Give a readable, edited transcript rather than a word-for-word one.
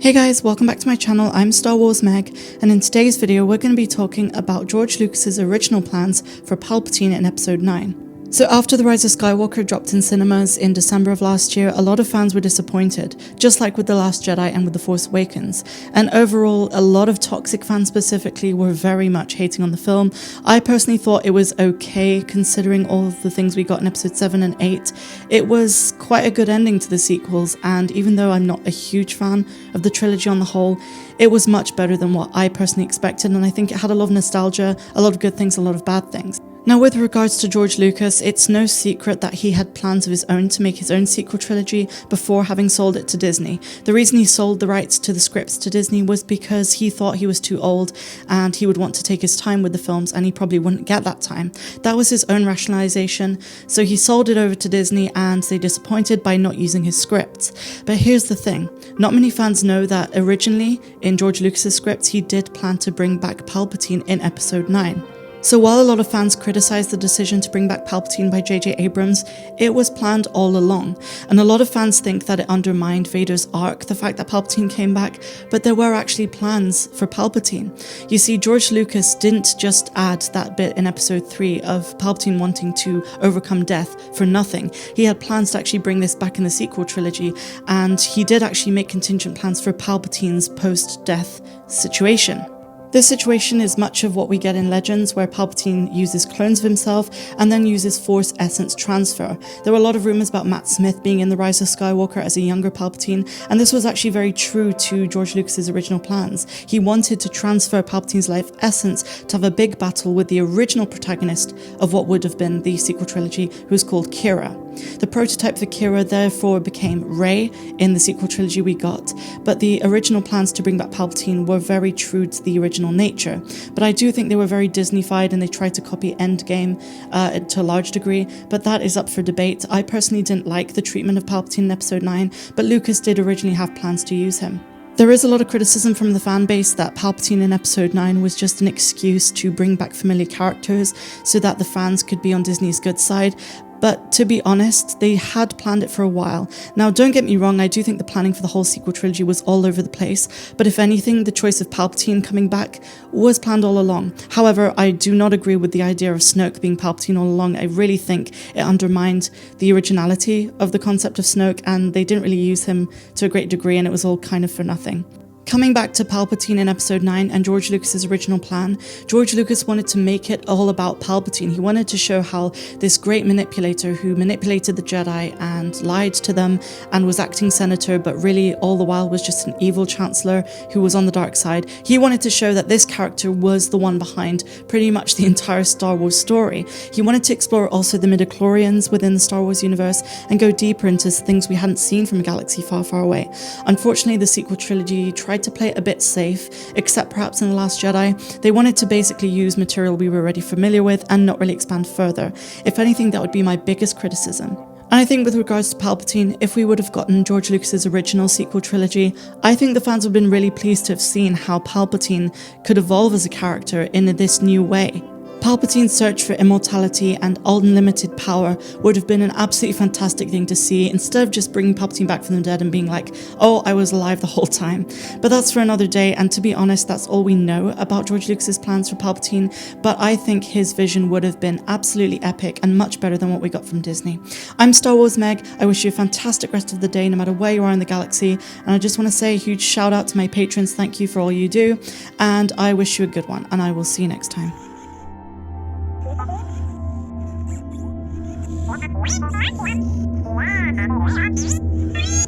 Hey guys, welcome back to my channel. I'm Star Wars Meg, and in today's video we're going to be talking about George Lucas's original plans for Palpatine in episode 9. So after The Rise of Skywalker dropped in cinemas in December of last year, a lot of fans were disappointed, just like with The Last Jedi and with The Force Awakens. And overall, a lot of toxic fans specifically were very much hating on the film. I personally thought it was okay considering all of the things we got in episode 7 and 8. It was quite a good ending to the sequels, and even though I'm not a huge fan of the trilogy on the whole, it was much better than what I personally expected, and I think it had a lot of nostalgia, a lot of good things, a lot of bad things. Now, with regards to George Lucas, it's no secret that he had plans of his own to make his own sequel trilogy before having sold it to Disney. The reason he sold the rights to the scripts to Disney was because he thought he was too old and he would want to take his time with the films, and he probably wouldn't get that time. That was his own rationalization, so he sold it over to Disney and they disappointed by not using his scripts. But here's the thing, not many fans know that originally in George Lucas's scripts he did plan to bring back Palpatine in episode 9. So while a lot of fans criticized the decision to bring back Palpatine by JJ Abrams, it was planned all along. And a lot of fans think that it undermined Vader's arc, the fact that Palpatine came back, but there were actually plans for Palpatine. You see, George Lucas didn't just add that bit in episode 3 of Palpatine wanting to overcome death for nothing. He had plans to actually bring this back in the sequel trilogy, and he did actually make contingent plans for Palpatine's post-death situation. This situation is much of what we get in Legends, where Palpatine uses clones of himself and then uses Force Essence transfer. There were a lot of rumors about Matt Smith being in The Rise of Skywalker as a younger Palpatine, and this was actually very true to George Lucas's original plans. He wanted to transfer Palpatine's life essence to have a big battle with the original protagonist of what would have been the sequel trilogy, who's called Kira. The prototype for Kira therefore became Rey in the sequel trilogy we got, but the original plans to bring back Palpatine were very true to the original nature. But I do think they were very Disney-fied and they tried to copy Endgame to a large degree, but that is up for debate. I personally didn't like the treatment of Palpatine in episode 9, but Lucas did originally have plans to use him. There is a lot of criticism from the fan base that Palpatine in episode 9 was just an excuse to bring back familiar characters so that the fans could be on Disney's good side. But to be honest, they had planned it for a while. Now, don't get me wrong, I do think the planning for the whole sequel trilogy was all over the place, but if anything, the choice of Palpatine coming back was planned all along. However, I do not agree with the idea of Snoke being Palpatine all along. I really think it undermined the originality of the concept of Snoke, and they didn't really use him to a great degree, and it was all kind of for nothing. Coming back to Palpatine in episode 9 and George Lucas's original plan, George Lucas wanted to make it all about Palpatine. He wanted to show how this great manipulator who manipulated the Jedi and lied to them and was acting senator, but really all the while was just an evil chancellor who was on the dark side. He wanted to show that this character was the one behind pretty much the entire Star Wars story. He wanted to explore also the midichlorians within the Star Wars universe and go deeper into things we hadn't seen from a galaxy far, far away. Unfortunately, the sequel trilogy tried to play it a bit safe, except perhaps in The Last Jedi. They wanted to basically use material we were already familiar with and not really expand further. If anything, that would be my biggest criticism. And I think with regards to Palpatine, if we would have gotten George Lucas's original sequel trilogy, I think the fans would have been really pleased to have seen how Palpatine could evolve as a character in this new way. Palpatine's search for immortality and unlimited power would have been an absolutely fantastic thing to see, instead of just bringing Palpatine back from the dead and being like, oh, I was alive the whole time. But that's for another day, and to be honest, that's all we know about George Lucas's plans for Palpatine, but I think his vision would have been absolutely epic and much better than what we got from Disney. I'm Star Wars Meg. I wish you a fantastic rest of the day, no matter where you are in the galaxy, and I just want to say a huge shout out to my patrons. Thank you for all you do, and I wish you a good one, and I will see you next time. What?